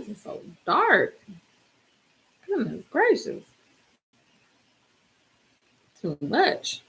is so dark. Goodness gracious. Too much.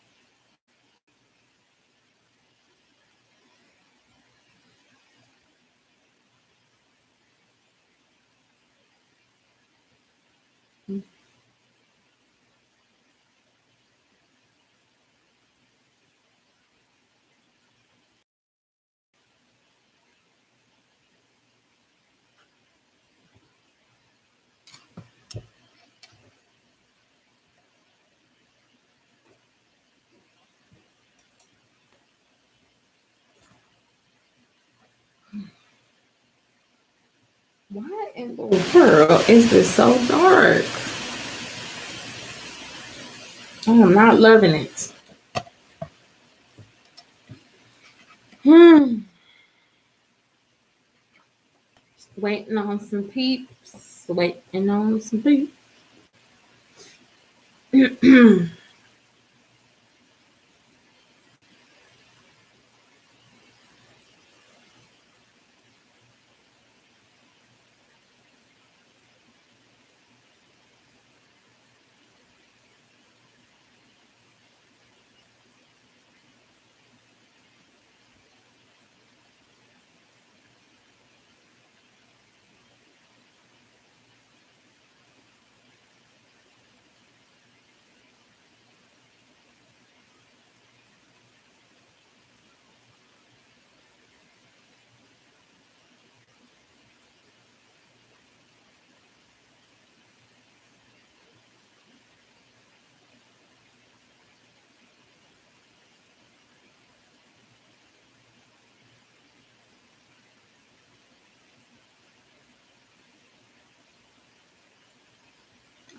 Why in the world is this so dark? I am not loving it. Just waiting on some peeps. Waiting on some peeps.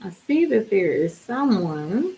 I see that there is someone.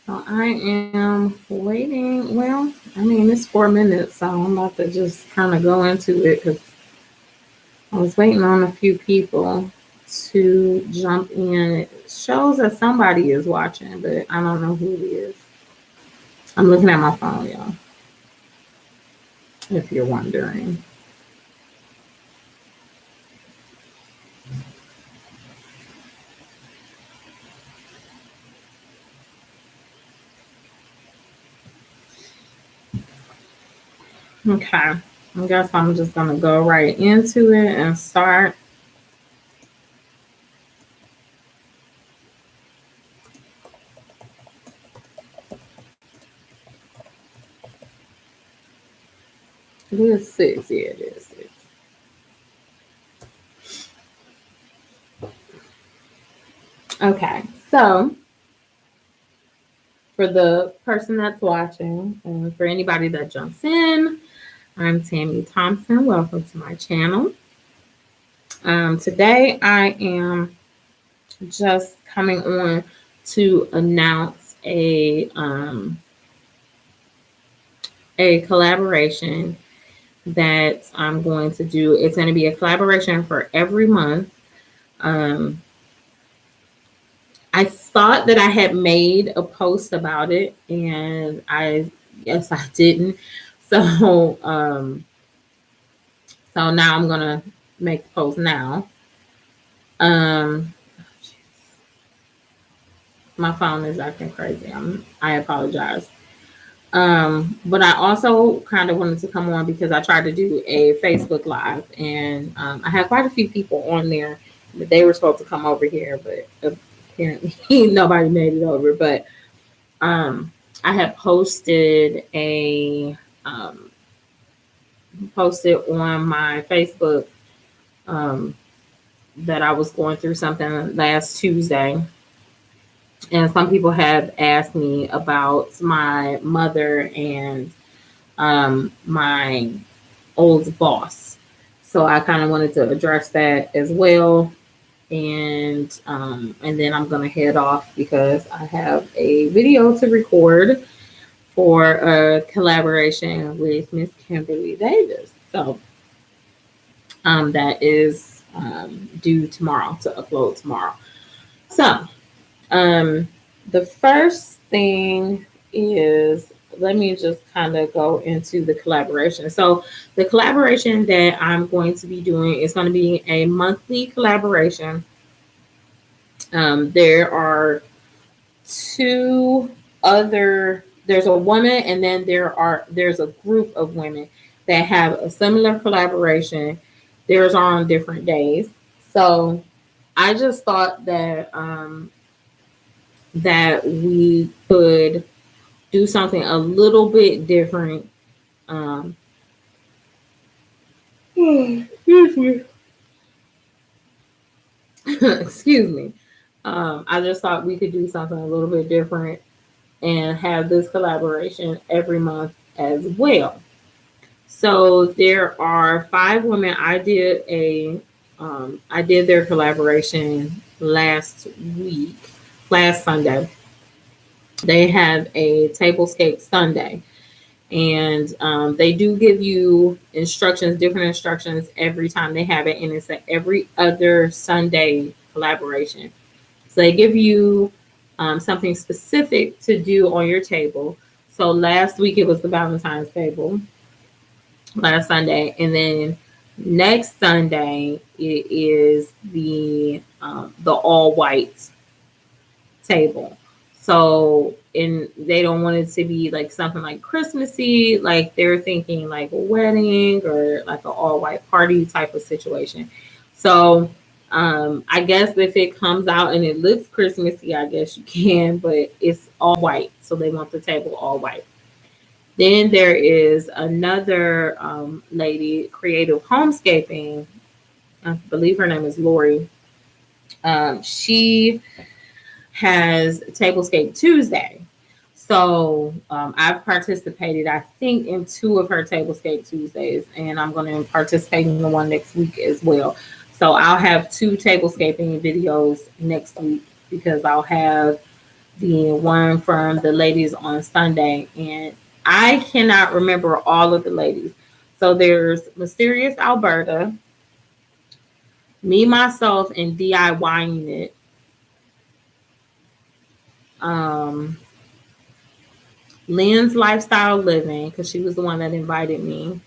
So I am waiting. Well, I mean, it's 4 minutes, so I'm about to just kind of go into it because I was waiting on a few people to jump in. It shows that somebody is watching, but I don't know who it is. I'm looking at my phone, y'all, if you're wondering. Okay, I guess I'm just going to go right into it and start. It is 6. Yeah, it is 6. Okay, so for the person that's watching and for anybody that jumps in, I'm Tammy Thompson. Welcome to my channel. Today I am just coming on to announce a collaboration that I'm going to do. It's going to be a collaboration for every month. I thought that I had made a post about it, and I guess I didn't. So so now I'm gonna make the post now. My phone is acting crazy. I apologize. But I also kind of wanted to come on because I tried to do a Facebook Live, and I had quite a few people on there. But they were supposed to come over here, but apparently nobody made it over. But I had um, posted on my Facebook um, that I was going through something last Tuesday, and some people have asked me about my mother and my old boss. So I kind of wanted to address that as well. And then I'm gonna head off because I have a video to record for a collaboration with Miss Kimberly Davis. So that is due tomorrow, to upload tomorrow. So um, the first thing is, let me just kind of go into the collaboration. So the collaboration that I'm going to be doing is going to be a monthly collaboration. There are two there's a woman, and then there's a group of women that have a similar collaboration. Theirs are on different days. So I just thought that we could do something a little bit different. Um, excuse me. Excuse me. I just thought we could do something a little bit different and have this collaboration every month as well. So there are 5 women. I did their collaboration last Sunday. They have a tablescape Sunday, and they do give you different instructions every time they have it, and it's a every other Sunday collaboration. So they give you something specific to do on your table. So last week it was the Valentine's table, last Sunday, and then next Sunday it is the all white table. So, and they don't want it to be like something like Christmassy, like they're thinking like a wedding or like an all white party type of situation. So, I guess if it comes out and it looks Christmassy, I guess you can, but it's all white. So they want the table all white. Then there is another lady, creative homescaping. I believe her name is Lori. She has Tablescape Tuesday. So I've participated, I think, in 2 of her Tablescape Tuesdays, and I'm going to participate in the one next week as well. So I'll have 2 tablescaping videos next week because I'll have the one from the ladies on Sunday, and I cannot remember all of the ladies. So there's Mysterious Alberta, me, myself, and DIYing it. Lynn's Lifestyle Living, because she was the one that invited me.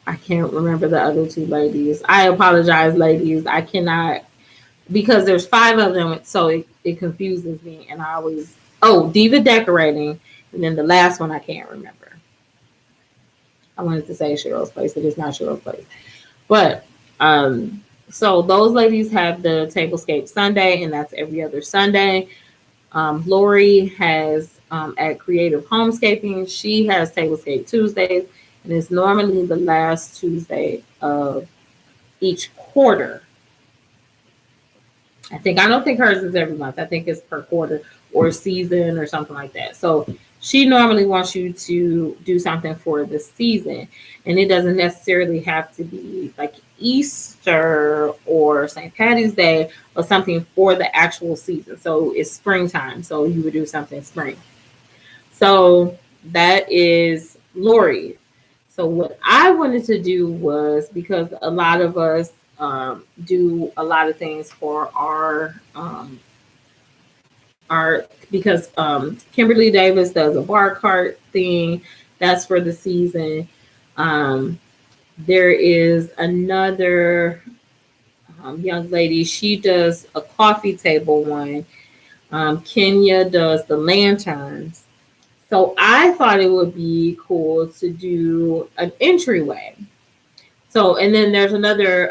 I can't remember the other 2 ladies. I apologize, ladies. I cannot, because there's 5 of them, so it confuses me. And I always, Diva Decorating. And then the last one I can't remember. I wanted to say Cheryl's Place, but it's not Cheryl's Place. But, so those ladies have the Tablescape Sunday, and that's every other Sunday. Lori has at Creative Homescaping, she has Tablescape Tuesdays, and it's normally the last Tuesday of each quarter. I don't think hers is every month. I think it's per quarter or season or something like that. So she normally wants you to do something for the season, and it doesn't necessarily have to be like Easter or St. Patty's Day or something for the actual season. So it's springtime, so you would do something spring. So that is Lori. So what I wanted to do was, because a lot of us do a lot of things for because Kimberly Davis does a bar cart thing. That's for the season. There is another young lady. She does a coffee table one. Kenya does the lanterns. So I thought it would be cool to do an entryway. So, and then there's another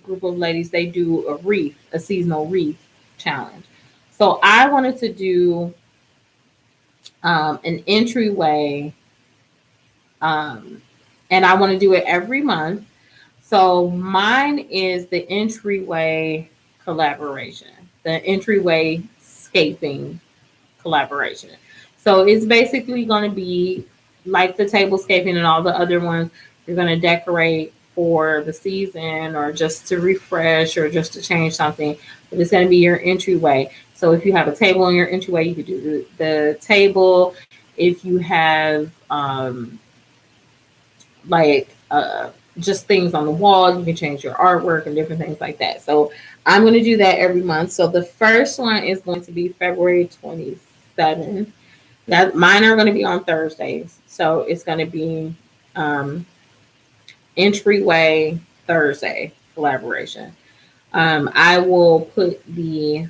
group of ladies, they do a seasonal wreath challenge. So I wanted to do an entryway, and I want to do it every month. So mine is the entryway collaboration, the entryway scaping collaboration. So it's basically going to be like the tablescaping and all the other ones. You're going to decorate for the season or just to refresh or just to change something. But it's going to be your entryway. So if you have a table in your entryway, you could do the table. If you have like just things on the wall, you can change your artwork and different things like that. So I'm going to do that every month. So the first one is going to be February 27th. That mine are going to be on Thursdays. So it's going to be entryway Thursday collaboration. I will put the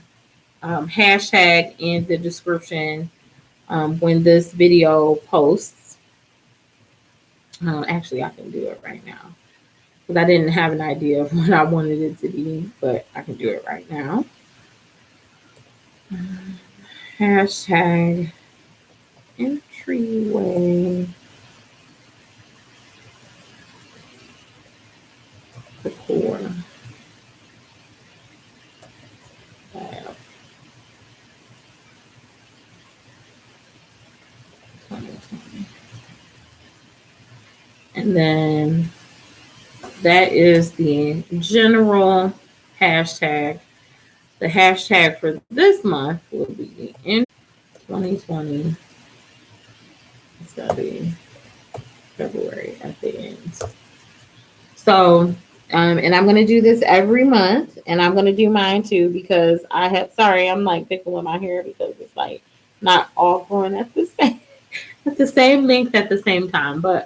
hashtag in the description when this video posts. Actually, I can do it right now because I didn't have an idea of what I wanted it to be, but I can do it right now. Hashtag entryway decor. And then that is the general hashtag. The hashtag for this month will be in 2020. It's going to be February at the end. So, and I'm going to do this every month, and I'm going to do mine too because I'm like picking with my hair because it's like not all growing at the same length at the same time. But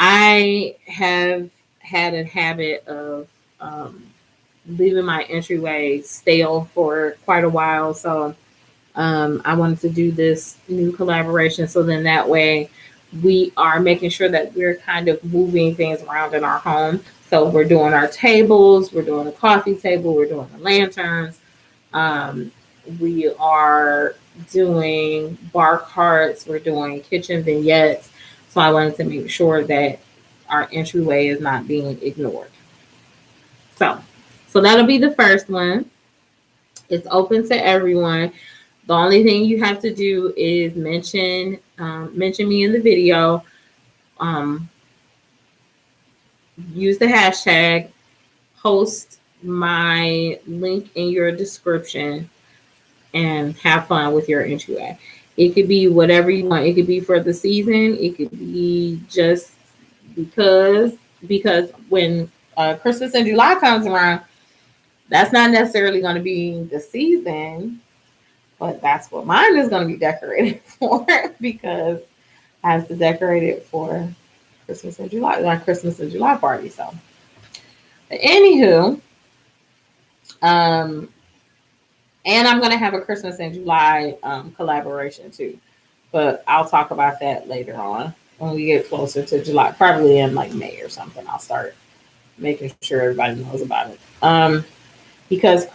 I have had a habit of leaving my entryway stale for quite a while. So I wanted to do this new collaboration. So then that way we are making sure that we're kind of moving things around in our home. So we're doing our tables, we're doing a coffee table, we're doing the lanterns. We are doing bar carts, we're doing kitchen vignettes. So I wanted to make sure that our entryway is not being ignored. So that'll be the first one. It's open to everyone. The only thing you have to do is mention me in the video. Use the hashtag, post my link in your description, and have fun with your entryway. It could be whatever you want. It could be for the season. It could be just because when Christmas in July comes around, that's not necessarily going to be the season, but that's what mine is going to be decorated for because I have to decorate it for Christmas in July, my Christmas in July party. So, but anywho, and I'm going to have a Christmas in July collaboration too, but I'll talk about that later on when we get closer to July, probably in like May or something. I'll start making sure everybody knows about it. Because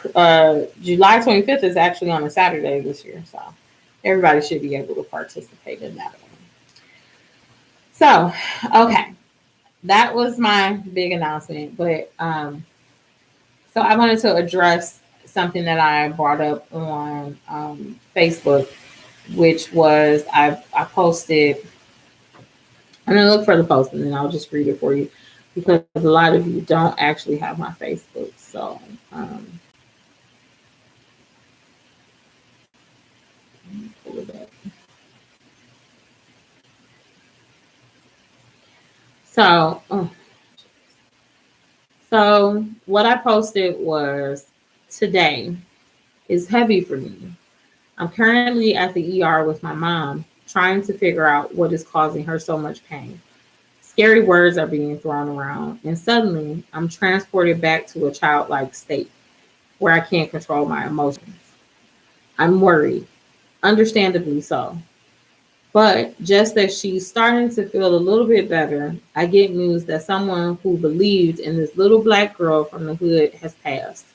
July 25th is actually on a Saturday this year, so everybody should be able to participate in that one. So, okay, that was my big announcement. But so I wanted to address something that I brought up on Facebook, which was I posted. I'm gonna look for the post and then I'll just read it for you because a lot of you don't actually have my Facebook. So pull it up. So what I posted was, today is heavy for me. I'm currently at the ER with my mom, trying to figure out what is causing her so much pain. Scary words are being thrown around, and suddenly I'm transported back to a childlike state where I can't control my emotions. I'm worried, understandably so. But just as she's starting to feel a little bit better, I get news that someone who believed in this little black girl from the hood has passed.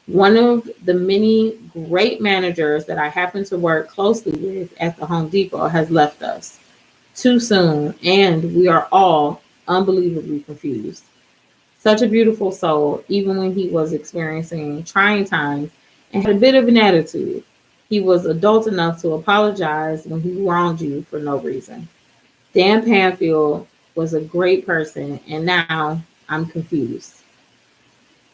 One of the many great managers that I happen to work closely with at the Home Depot has left us too soon, and we are all unbelievably confused. Such a beautiful soul, even when he was experiencing trying times and had a bit of an attitude. He was adult enough to apologize when he wronged you for no reason. Dan Panfield was a great person, and now I'm confused.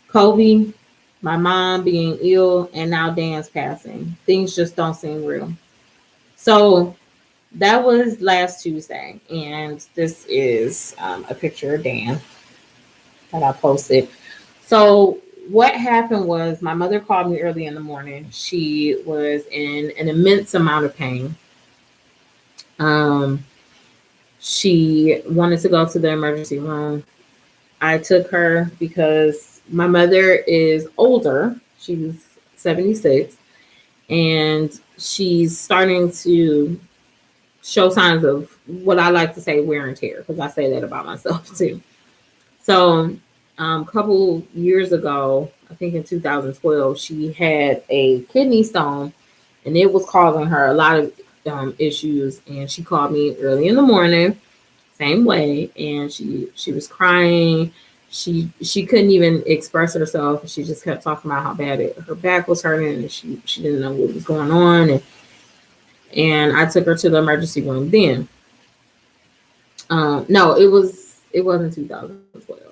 Kobe, my mom being ill, and now Dan's passing. Things just don't seem real. So that was last Tuesday, and this is a picture of Dan that I posted. So what happened was my mother called me early in the morning. She was in an immense amount of pain. She wanted to go to the emergency room. I took her because my mother is older. She's 76, and she's starting to show signs of what I like to say wear and tear, because I say that about myself too. So a couple years ago, I think in 2012, she had a kidney stone, and it was causing her a lot of issues. And she called me early in the morning, same way, and she was crying. She couldn't even express herself. She just kept talking about how bad her back was hurting, and she didn't know what was going on. And I took her to the emergency room then. No, it wasn't 2012.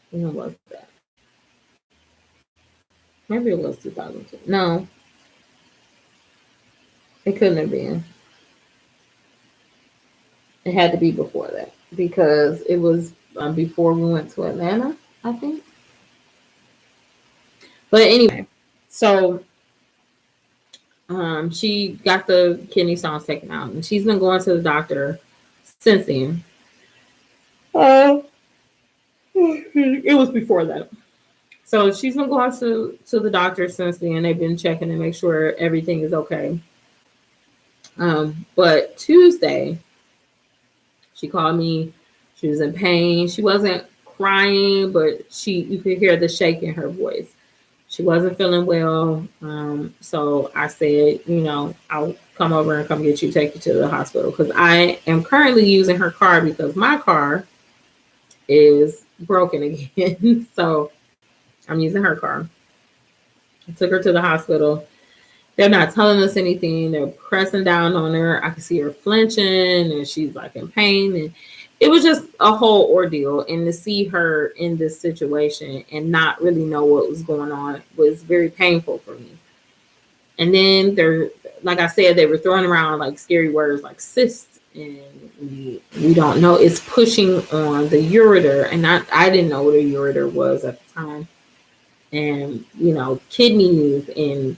When was that? Maybe it was 2012. No, it couldn't have been. It had to be before that, because it was before we went to Atlanta, I think. But anyway, so she got the kidney stones taken out, and she's been going to the doctor since then. It was before that. So she's been going to the doctor since then. They've been checking to make sure everything is okay. But Tuesday, she called me. She was in pain. She wasn't crying, but you could hear the shake in her voice. She wasn't feeling well. So I said, I'll come over and come get you, take you to the hospital, because I am currently using her car because my car is broken again. So I'm using her car. I took her to the hospital. They're not telling us anything. They're pressing down on her. I could see her flinching, and she's like in pain. And it was just a whole ordeal. And to see her in this situation and not really know what was going on was very painful for me. And then like I said, they were throwing around like scary words like cysts, and we don't know. It's pushing on the ureter, and I didn't know what a ureter was at the time. And kidneys, and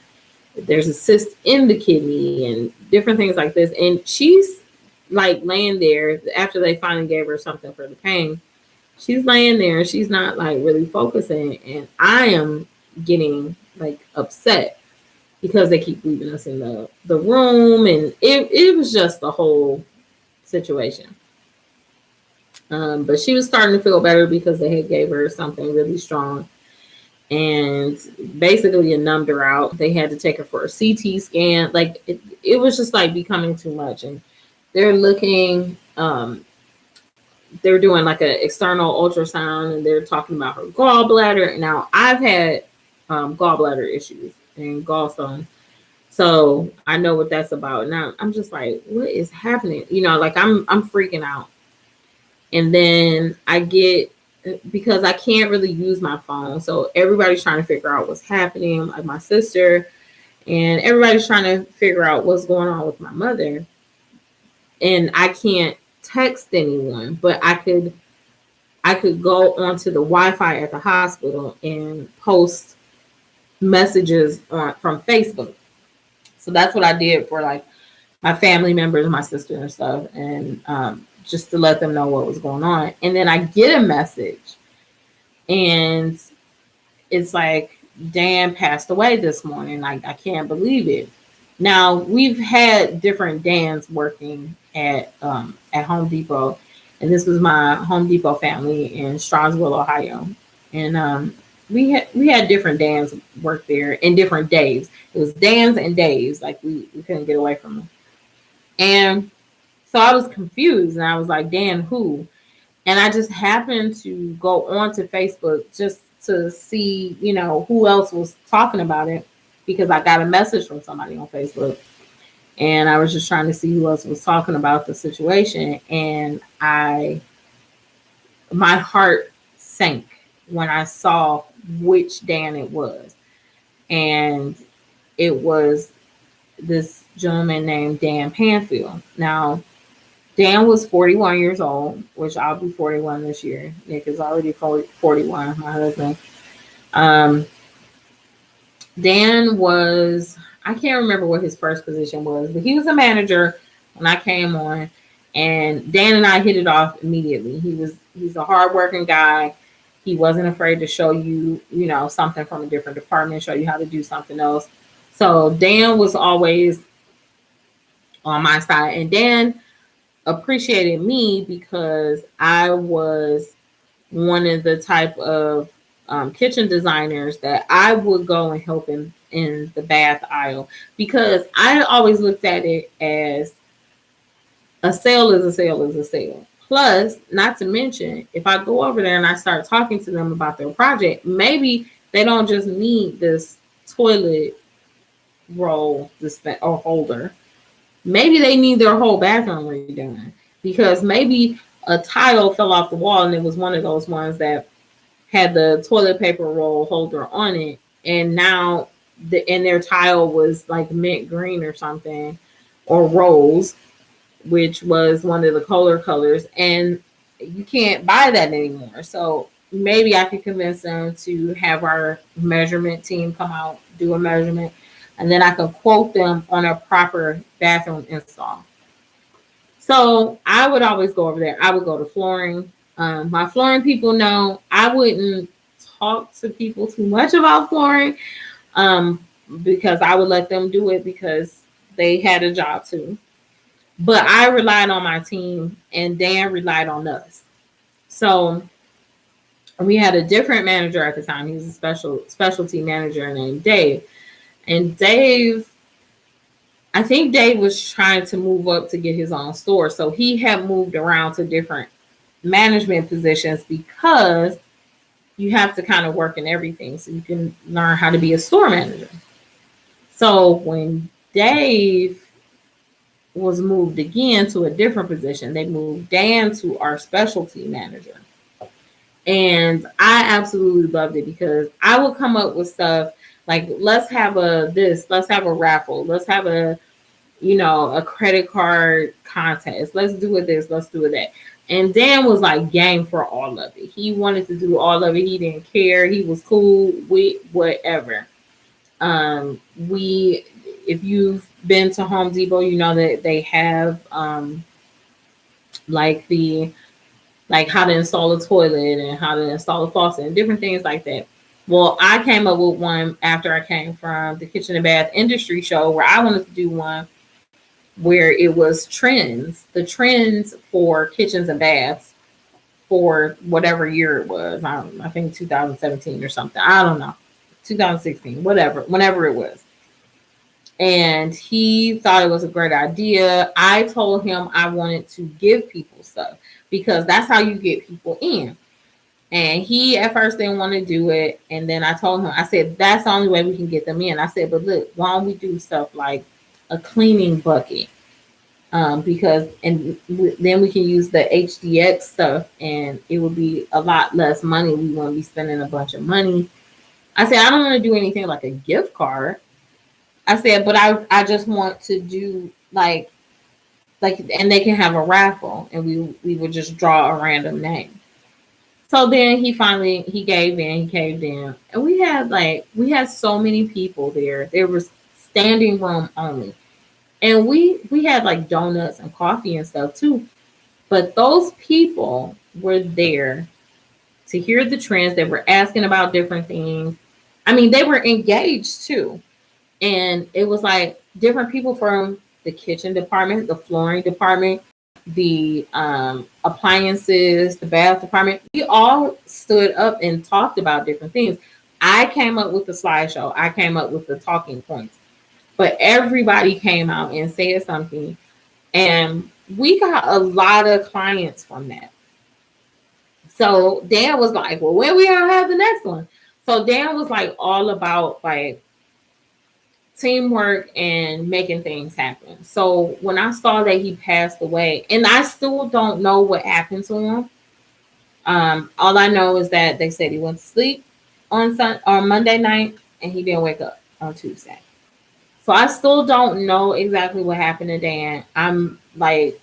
there's a cyst in the kidney, and different things like this. And she's like laying there after they finally gave her something for the pain. She's laying there, she's not like really focusing, and I am getting like upset because they keep leaving us in the room, and it was just the whole situation. But she was starting to feel better because they had gave her something really strong, and basically it numbed her out. They had to take her for a CT scan. Like it was just like becoming too much. And they're looking, they're doing like an external ultrasound, and they're talking about her gallbladder. Now I've had gallbladder issues and gallstones, so I know what that's about. Now I'm just like, what is happening? Like I'm freaking out. And then because I can't really use my phone, so everybody's trying to figure out what's happening, like my sister, and everybody's trying to figure out what's going on with my mother. And I can't text anyone, but I could go onto the Wi-Fi at the hospital and post messages from Facebook. So that's what I did for like my family members, my sister and stuff, and just to let them know what was going on. And then I get a message, and it's like, Dan passed away this morning. Like, I can't believe it. Now we've had different Dans working at Home Depot, and this was my Home Depot family in Strasville, Ohio, and we had different Dans work there in different days. It was Dans and Daves, like we couldn't get away from them, and so I was confused, and I was like, Dan, who? And I just happened to go onto Facebook just to see, who else was talking about it, because I got a message from somebody on Facebook, and I was just trying to see who else was talking about the situation. And my heart sank when I saw which Dan it was. And it was this gentleman named Dan Panfield. Now, Dan was 41 years old, which I'll be 41 this year. Nick is already 41, my husband. Dan was, I can't remember what his first position was, but he was a manager when I came on. And Dan and I hit it off immediately. He's a hardworking guy. He wasn't afraid to show you, something from a different department, show you how to do something else. So Dan was always on my side. And Dan appreciated me because I was one of the type of kitchen designers that I would go and help him in the bath aisle, because I always looked at it as a sale is a sale is a sale. Plus, not to mention, if I go over there and I start talking to them about their project, maybe they don't just need this toilet roll or holder. Maybe they need their whole bathroom redone, because maybe a tile fell off the wall and it was one of those ones that had the toilet paper roll holder on it, and now their tile was like mint green or something, or rose, which was one of the colors, and you can't buy that anymore. So maybe I could convince them to have our measurement team come out, do a measurement, and then I can quote them on a proper bathroom install. So I would always go over there. I would go to flooring. My flooring people know I wouldn't talk to people too much about flooring, because I would let them do it, because they had a job too. But I relied on my team, and Dan relied on us. So we had a different manager at the time. He was a specialty manager named Dave. And Dave, I think Dave was trying to move up to get his own store. So he had moved around to different management positions, because you have to kind of work in everything so you can learn how to be a store manager. So when Dave was moved again to a different position, they moved Dan to our specialty manager. And I absolutely loved it, because I would come up with stuff like, let's have a raffle, let's have a credit card contest, let's do it this, let's do it that. And Dan was like game for all of it. He wanted to do all of it. He didn't care. He was cool with whatever. If you've been to Home Depot, you know that they have like how to install a toilet and how to install a faucet and different things like that. Well, I came up with one after I came from the kitchen and bath industry show, where I wanted to do one where it was the trends for kitchens and baths for whatever year it was. I think 2017 or something. I don't know. 2016, whenever it was. And he thought it was a great idea. I told him I wanted to give people stuff, because that's how you get people in. And he at first didn't want to do it. And then I told him, I said, that's the only way we can get them in. I said, but look, why don't we do stuff like a cleaning bucket? Then we can use the HDX stuff, and it would be a lot less money. We won't be spending a bunch of money. I said, I don't want to do anything like a gift card. I said, but I just want to do like, and they can have a raffle, and we would just draw a random name. So then he gave in, he caved in, and we had so many people there. There was standing room only. And we had like donuts and coffee and stuff too. But those people were there to hear the trends. They were asking about different things. I mean, they were engaged too. And it was like different people from the kitchen department, the flooring department, the appliances, the bath department. We all stood up and talked about different things. I came up with the slideshow. I came up with the talking points. But everybody came out and said something. And we got a lot of clients from that. So Dan was like, well, when we gonna have the next one? So Dan was like all about like teamwork and making things happen. So when I saw that he passed away, and I still don't know what happened to him. All I know is that they said he went to sleep on Monday night and he didn't wake up on Tuesday. So I still don't know exactly what happened to Dan. I'm like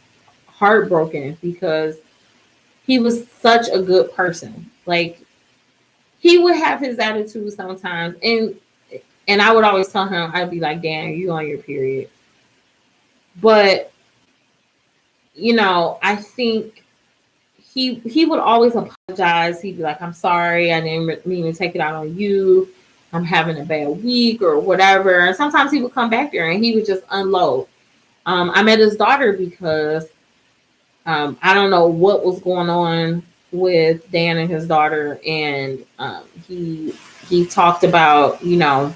heartbroken because he was such a good person. Like he would have his attitude sometimes, and I would always tell him, I'd be like, Dan, you on your period. But you know, I think he would always apologize. He'd be like, I'm sorry, I didn't mean to take it out on you. I'm having a bad week or whatever. And sometimes he would come back there and he would just unload. I met his daughter because I don't know what was going on with Dan and his daughter. And he talked about, you know,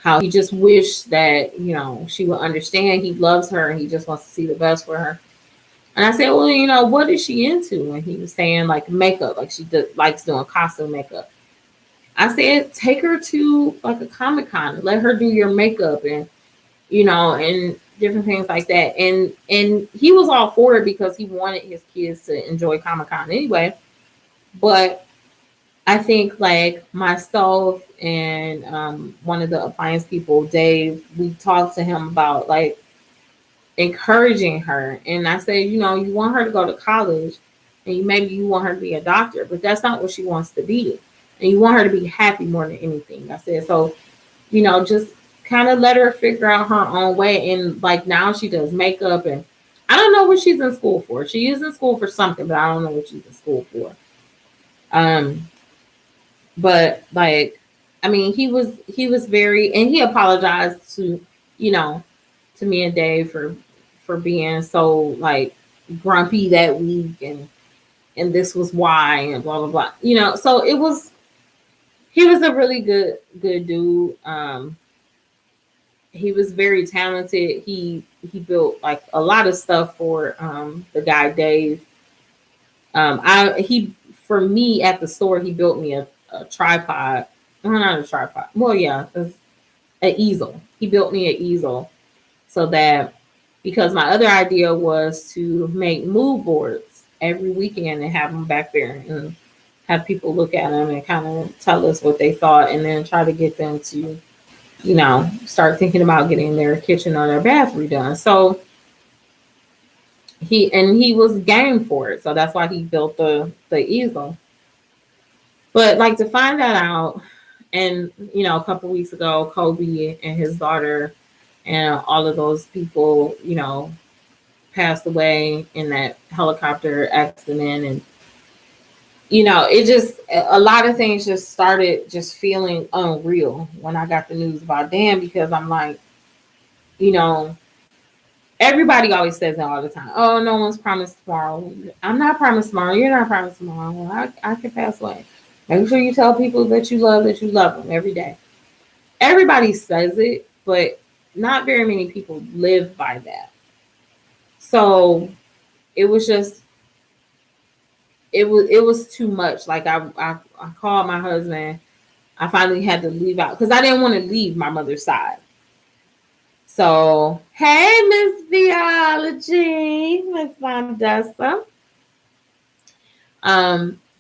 how he just wished that, you know, she would understand he loves her and he just wants to see the best for her. And I said, well, you know, what is she into? And he was saying like makeup, like she likes doing costume makeup. I said, take her to like a Comic-Con and let her do your makeup and, you know, and different things like that. And he was all for it because he wanted his kids to enjoy Comic-Con anyway. But I think like myself and one of the appliance people, Dave, we talked to him about like encouraging her. And I said, you know, you want her to go to college and maybe you want her to be a doctor, but that's not what she wants to be. And you want her to be happy more than anything. I said, so, you know, just kind of let her figure out her own way. And like now she does makeup and I don't know what she's in school for. She is in school for something, but I don't know what she's in school for. But like, I mean, he was very, and he apologized to, you know, to me and Dave for being so like grumpy that week and this was why and blah blah blah. You know, so he was a really good dude. He was very talented. He built like a lot of stuff for the guy Dave. For me at the store, he built me a tripod. Well, not a tripod. Well, yeah, an easel. He built me an easel so that, because my other idea was to make mood boards every weekend and have them back there and have people look at them and kind of tell us what they thought and then try to get them to, you know, start thinking about getting their kitchen or their bath redone. So he was game for it. So that's why he built the easel. But like to find that out, and you know, a couple weeks ago, Kobe and his daughter and all of those people, you know, passed away in that helicopter accident. And, you know, it just, a lot of things just started just feeling unreal when I got the news about Dan, because I'm like, you know, everybody always says that all the time. Oh, no one's promised tomorrow. I'm not promised tomorrow. You're not promised tomorrow. Well, I can pass away. Make sure you tell people that you love them every day. Everybody says it, but not very many people live by that. So it was just, it was too much. Like I called my husband. I finally had to leave out because I didn't want to leave my mother's side. So, hey, Miss Biology, Miss Mondessa.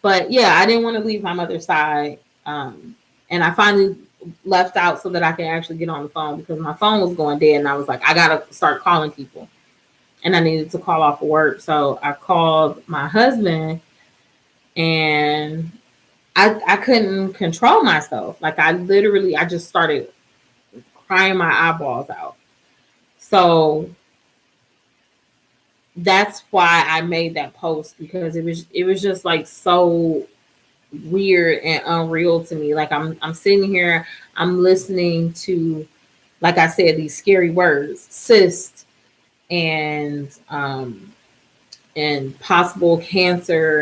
But yeah, I didn't want to leave my mother's side. And I finally left out so that I can actually get on the phone because my phone was going dead. And I was like, I got to start calling people. And I needed to call off of work. So I called my husband and I couldn't control myself. Like I just started crying my eyeballs out. So that's why I made that post, because it was just like so weird and unreal to me. Like I'm sitting here, I'm listening to like I said, these scary words, cyst and possible cancer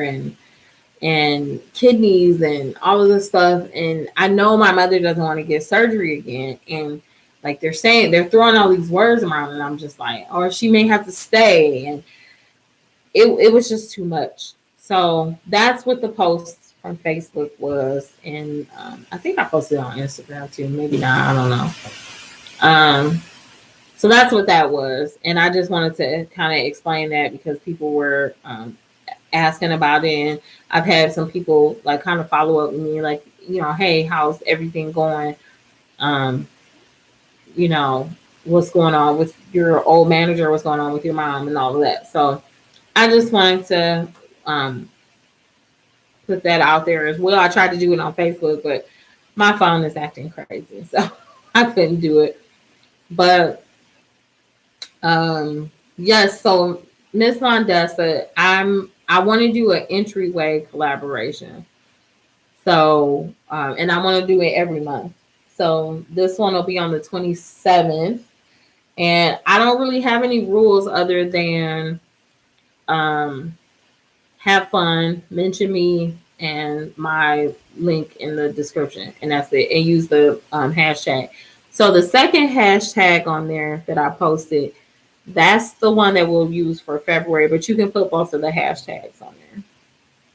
and kidneys and all of this stuff. And I know my mother doesn't want to get surgery again. And like they're saying, they're throwing all these words around, and I'm just like, or she may have to stay. And it was just too much. So that's what the post from Facebook was. And I think I posted it on Instagram too. Maybe not. I don't know. So that's what that was. And I just wanted to kind of explain that because people were asking about it. And I've had some people like kind of follow up with me like, you know, hey, how's everything going? You know, what's going on with your old manager? What's going on with your mom and all of that? So I just wanted to put that out there as well. I tried to do it on Facebook, but my phone is acting crazy. So I couldn't do it. But yes, so Miss Mondessa, I want to do an entryway collaboration. So and I want to do it every month. So this one will be on the 27th. And I don't really have any rules other than have fun, mention me and my link in the description. And that's it. And use the hashtag. So the second hashtag on there that I posted, that's the one that we'll use for February, but you can put both of the hashtags on there.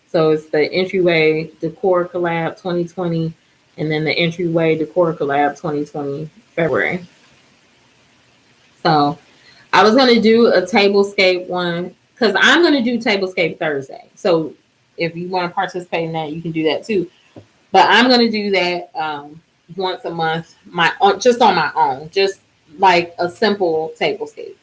So it's the Entryway Decor Collab 2020 and then the Entryway Decor Collab 2020 February. So I was going to do a tablescape one because I'm going to do tablescape Thursday. So if you want to participate in that, you can do that too. But I'm going to do that once a month, just on my own, just like a simple tablescape.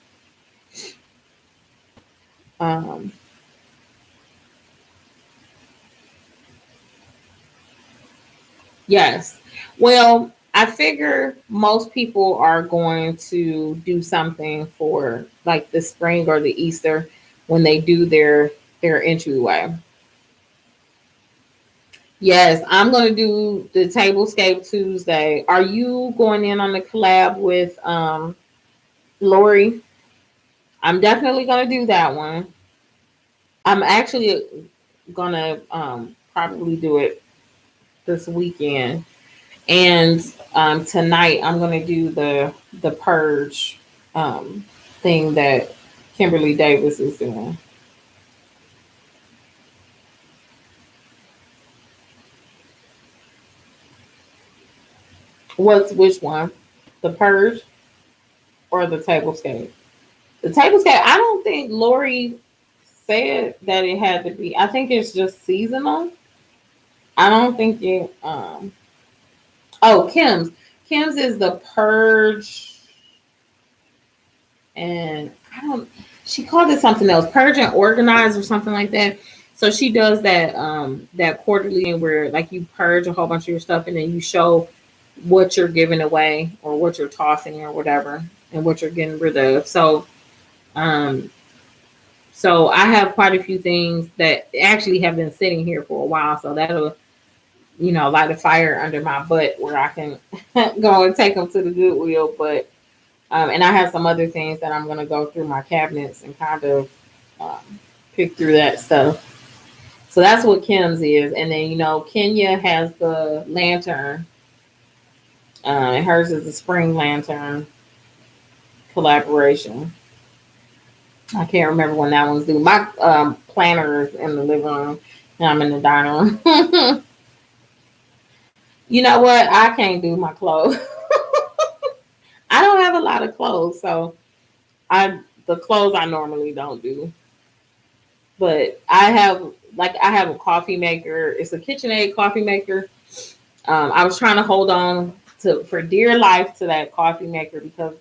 Yes. Well, I figure most people are going to do something for like the spring or the Easter when they do their entryway. Yes, I'm going to do the Tablescape Tuesday. Are you going in on the collab with Lori? I'm definitely going to do that one. I'm actually going to probably do it this weekend. And tonight I'm going to do the purge thing that Kimberly Davis is doing. Which one? The purge or the tablescape? The tablescape, I don't think Lori said that it had to be. I think it's just seasonal. I don't think it Kim's. Kim's is the purge, and she called it something else, purge and organize or something like that. So she does that that quarterly where like you purge a whole bunch of your stuff and then you show what you're giving away or what you're tossing or whatever and what you're getting rid of. So so I have quite a few things that actually have been sitting here for a while. So that'll, light a fire under my butt where I can go and take them to the Goodwill. But, and I have some other things that I'm going to go through my cabinets and kind of pick through that stuff. So that's what Kim's is. And then, Kenya has the lantern. And hers is the spring lantern collaboration. I can't remember when that one's due. My planner is in the living room and I'm in the dining room. You know what? I can't do my clothes. I don't have a lot of clothes, so the clothes I normally don't do. But I have a coffee maker. It's a KitchenAid coffee maker. I was trying to hold on for dear life to that coffee maker because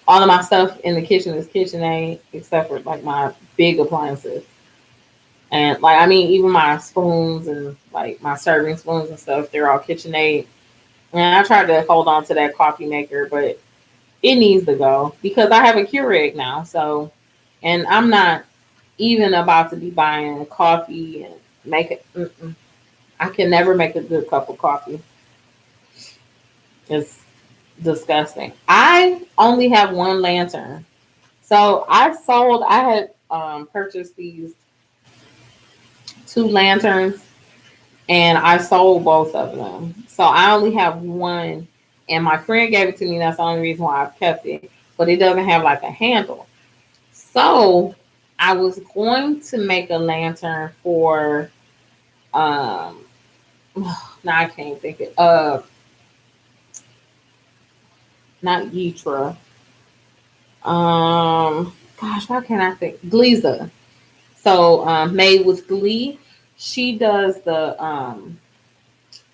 all of my stuff in the kitchen is KitchenAid except for like my big appliances. And even my spoons and like my serving spoons and stuff, they're all KitchenAid. And I tried to hold on to that coffee maker, but it needs to go because I have a Keurig now. So, and I'm not even about to be buying coffee and make it. I can never make a good cup of coffee. disgusting. I only have one lantern. So I had purchased these two lanterns and I sold both of them. So I only have one and my friend gave it to me. That's the only reason why I've kept it. But it doesn't have like a handle. So I was going to make a lantern for now I can't think of not Yitra. Gosh, why can't I think? Gleeza. So made with Glee. She does the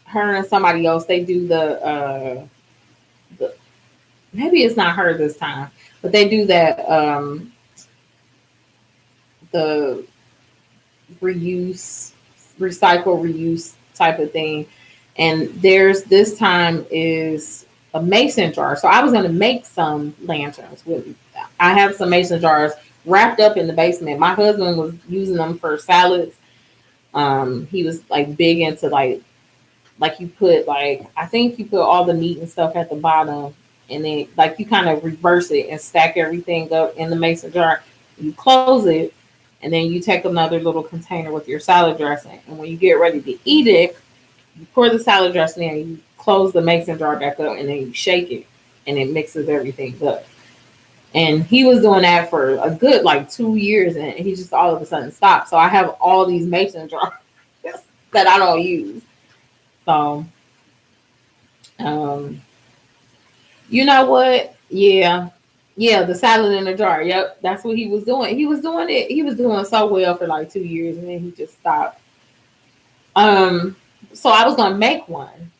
her and somebody else, they do the maybe it's not her this time, but they do that the reuse, recycle, reuse type of thing. And there's this time is a mason jar. So I was going to make some lanterns with. I have some mason jars wrapped up in the basement. My husband was using them for salads. He was like big into like you put like I think you put all the meat and stuff at the bottom, and then like you kind of reverse it and stack everything up in the mason jar. You close it, and then you take another little container with your salad dressing. And when you get ready to eat it, you pour the salad dressing in, you close the mason jar back up, and then you shake it, and it mixes everything up. And he was doing that for a good like 2 years, and he just all of a sudden stopped. So I have all these mason jars that I don't use. So, you know what? Yeah, the salad in the jar. Yep, that's what he was doing. He was doing it. He was doing so well for like 2 years, and then he just stopped. So I was gonna make one,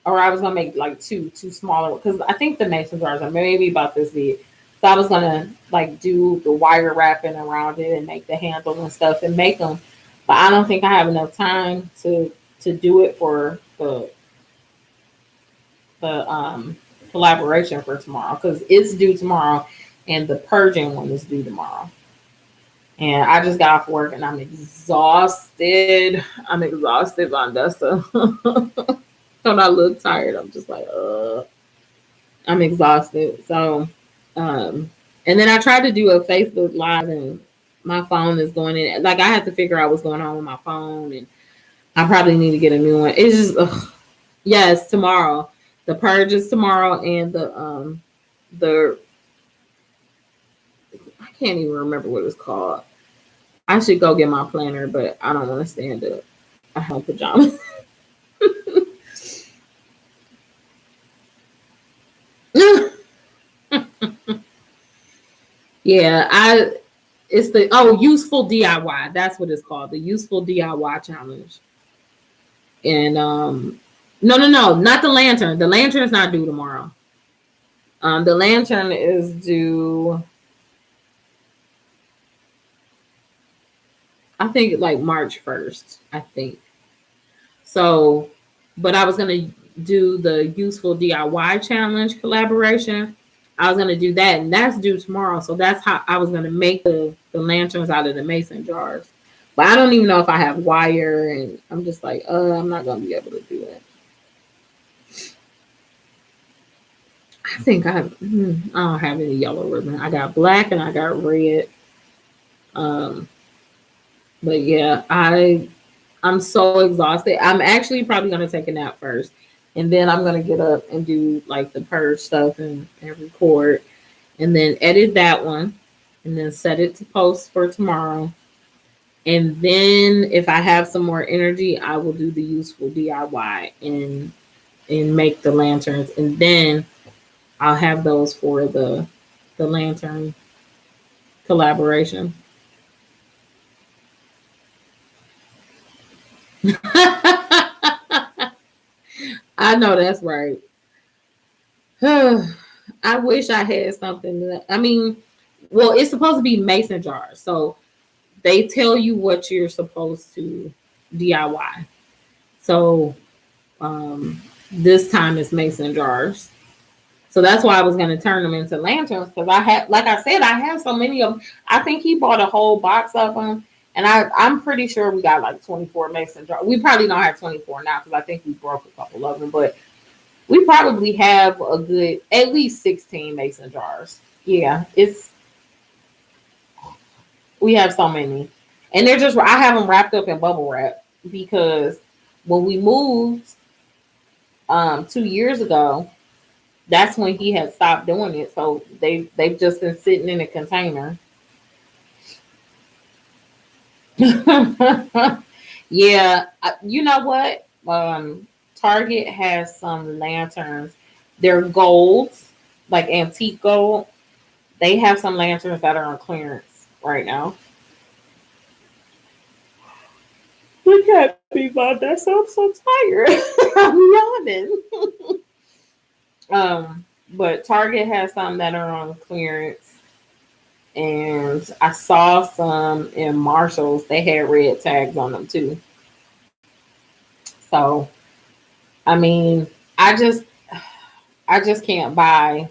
or I was gonna make like two smaller, because I think the mason jars are maybe about this big. So I was gonna like do the wire wrapping around it and make the handle and stuff and make them, but I don't think I have enough time to do it for the collaboration for tomorrow, because it's due tomorrow and the purging one is due tomorrow. And I just got off work and I'm exhausted. I'm exhausted, Vandessa. When I look tired, I'm just like, I'm exhausted. So, and then I tried to do a Facebook Live and my phone is going in. Like I had to figure out what's going on with my phone, and I probably need to get a new one. It's just, yes, tomorrow. The purge is tomorrow, and the I can't even remember what it's called. I should go get my planner, but I don't want to stand up. I have pajamas. Yeah, it's the useful DIY. That's what it's called. The useful DIY challenge. And no, not the lantern. The lantern is not due tomorrow. The lantern is due, I think, like March 1st, I think. So, but I was gonna do the useful DIY challenge collaboration. I was gonna do that, and that's due tomorrow. So that's how I was gonna make the lanterns out of the mason jars. But I don't even know if I have wire, and I'm just like, I'm not gonna be able to do it. I think I don't have any yellow ribbon. I got black and I got red. But yeah, I'm so exhausted. I'm actually probably gonna take a nap first, and then I'm gonna get up and do like the purge stuff and record, and then edit that one, and then set it to post for tomorrow. And then if I have some more energy, I will do the useful DIY and make the lanterns, and then I'll have those for the lantern collaboration. I know that's right. I wish I had something that, I mean, well, it's supposed to be mason jars. So they tell you what you're supposed to DIY. So this time it's mason jars. So that's why I was going to turn them into lanterns, because I had, like I said, I have so many of them. I think he bought a whole box of them. And I'm pretty sure we got like 24 mason jars. We probably don't have 24 now, because I think we broke a couple of them. But We probably have a good at least 16 mason jars. Yeah, we have so many. And they're just I have them wrapped up in bubble wrap because when we moved 2 years ago, that's when he had stopped doing it. So they've just been sitting in a container. Yeah, you know what? Target has some lanterns. They're golds, like antique gold. They have some lanterns that are on clearance right now. Look at me, Vanessa. I'm so tired. I'm yawning. But Target has some that are on clearance, and I saw some in Marshalls. They had red tags on them too. So I mean, I just I just can't buy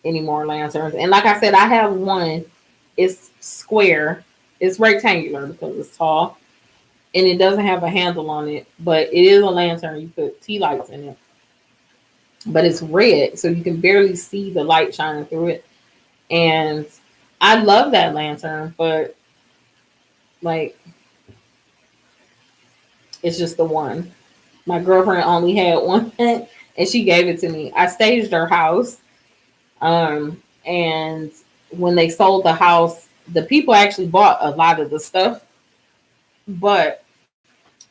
any more lanterns. And like I said, I have one. It's square. It's rectangular because it's tall, and it doesn't have a handle on it, but it is a lantern. You put tea lights in it, but it's red, so you can barely see the light shining through it. And I love that lantern, but like it's just the one. My girlfriend only had one, and she gave it to me. I staged her house, and when they sold the house, the people actually bought a lot of the stuff, but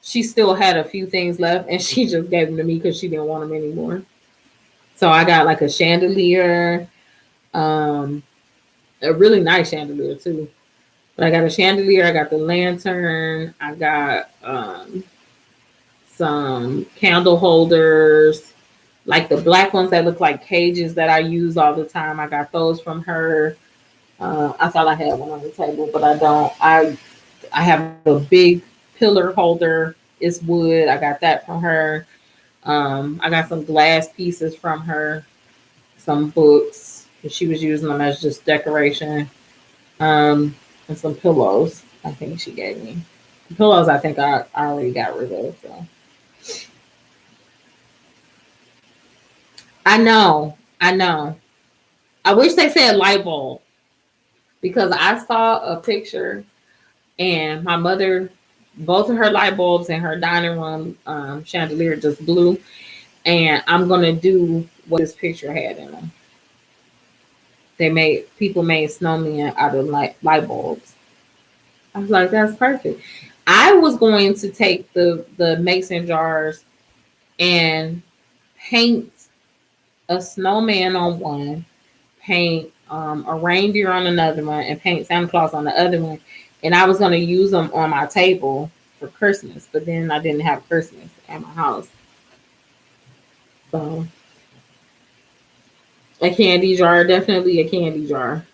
she still had a few things left, and she just gave them to me because she didn't want them anymore. So I got like a chandelier, um, a really nice chandelier too. But I got a chandelier, I got the lantern, I got some candle holders, like the black ones that look like cages that I use all the time. I got those from her. I thought I had one on the table, but I don't. I have a big pillar holder. It's wood. I got that from her. I got some glass pieces from her, some books. She was using them as just decoration. And some pillows. I think she gave me. The pillows. I think I already got rid of. So I know. I know. I wish they said light bulb because I saw a picture and my mother, both of her light bulbs in her dining room chandelier just blew. And I'm gonna do what this picture had in them. People made snowmen out of light bulbs. I was like, that's perfect. I was going to take the mason jars and paint a snowman on one, paint a reindeer on another one, and paint Santa Claus on the other one. And I was going to use them on my table for Christmas, but then I didn't have Christmas at my house. So a candy jar, definitely a candy jar.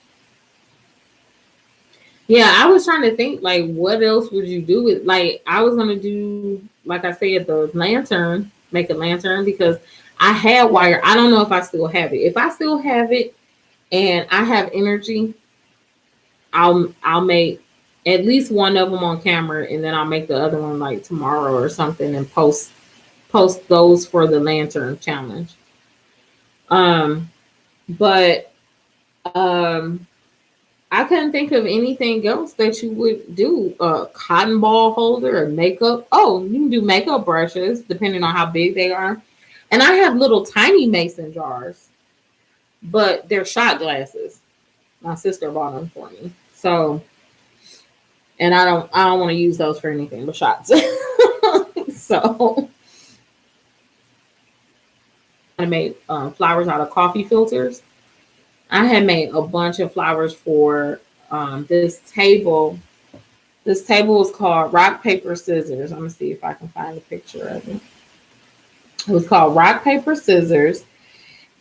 Yeah, I was trying to think like what else would you do with like I was gonna do like I said the lantern, make a lantern because I had wire. I don't know if I still have it. If I still have it and I have energy, I'll make at least one of them on camera and then I'll make the other one like tomorrow or something and post those for the lantern challenge. Um but um I couldn't think of anything else that you would do. A cotton ball holder or makeup. Oh, you can do makeup brushes depending on how big they are. And I have little tiny mason jars, but they're shot glasses. My sister bought them for me. So, and I don't want to use those for anything but shots. So, I made flowers out of coffee filters. I had made a bunch of flowers for this table. This table was called Rock, Paper, Scissors. I'm going to see if I can find a picture of it. It was called Rock, Paper, Scissors.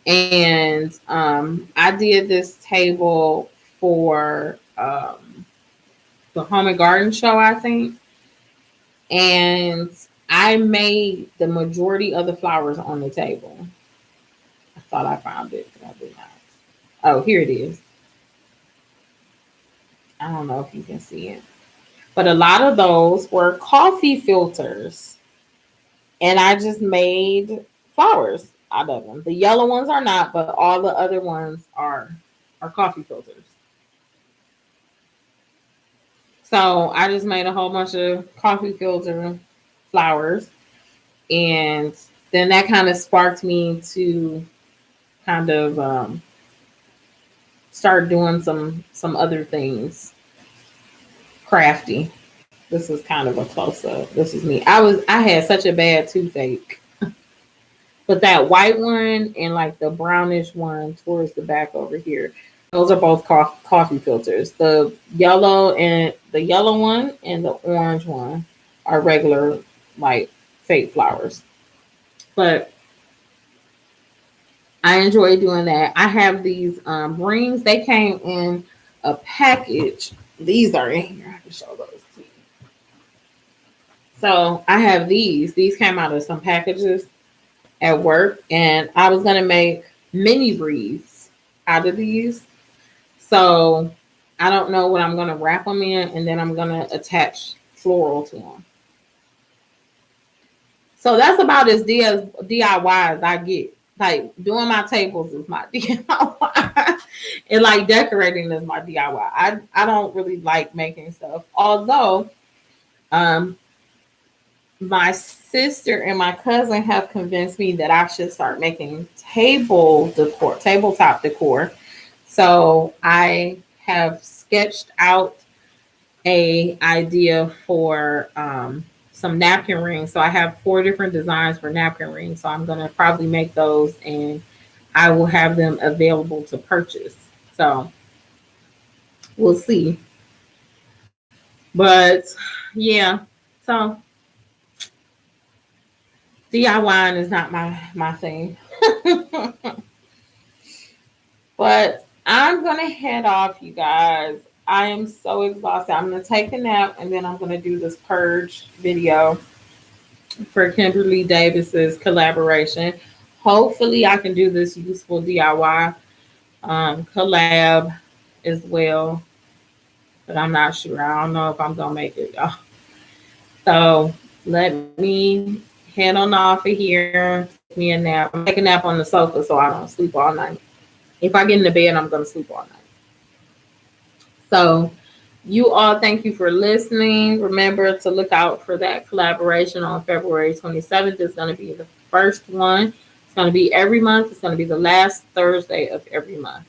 And I did this table for the Home and Garden Show, I think. And I made the majority of the flowers on the table. I thought I found it, but I did not. Oh, here it is. I don't know if you can see it. But a lot of those were coffee filters. And I just made flowers. out of them. The yellow ones are not, but all the other ones are coffee filters. So I just made a whole bunch of coffee filter flowers, and then that kind of sparked me to kind of start doing some other things crafty. This is kind of a close up. This is me. I had such a bad toothache. But that white one and like the brownish one towards the back over here, those are both coffee filters. The yellow one and the orange one are regular like fake flowers. But I enjoy doing that. I have these rings. They came in a package. These are in here. I can show those to you. So I have these. These came out of some packages at work, and I was gonna make mini wreaths out of these. So I don't know what I'm gonna wrap them in, and then I'm gonna attach floral to them. So that's about as DIY as I get. Like doing my tables is my DIY, and like decorating is my DIY. I don't really like making stuff, although my sister and my cousin have convinced me that I should start making tabletop decor. So I have sketched out a idea for some napkin rings. So I have 4 different designs for napkin rings. So I'm going to probably make those, and I will have them available to purchase. So we'll see. But yeah, so DIYing is not my thing. But I'm going to head off, you guys. I am so exhausted. I'm going to take a nap, and then I'm going to do this purge video for Kimberly Davis's collaboration. Hopefully I can do this useful DIY collab as well. But I'm not sure. I don't know if I'm going to make it, y'all. So let me head on off of here. Take me a nap. I'm taking a nap on the sofa so I don't sleep all night. If I get in the bed, I'm going to sleep all night. So you all, thank you for listening. Remember to look out for that collaboration on February 27th. It's going to be the first one. It's going to be every month. It's going to be the last Thursday of every month.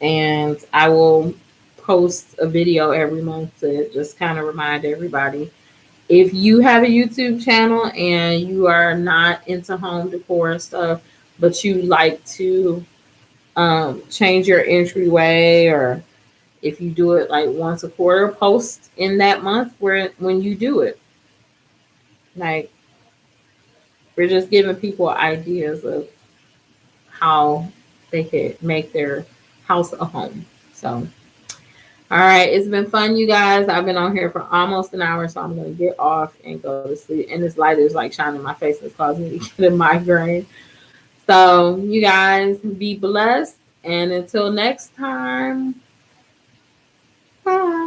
And I will post a video every month to just kind of remind everybody. If you have a YouTube channel and you are not into home decor and stuff, but you like to change your entryway, or if you do it like once a quarter, post in that month when you do it. Like, we're just giving people ideas of how they could make their house a home. So, all right, it's been fun, you guys. I've been on here for almost an hour, so I'm going to get off and go to sleep. And this light is like shining in my face. It's causing me to get a migraine. So, you guys, be blessed. And until next time, bye.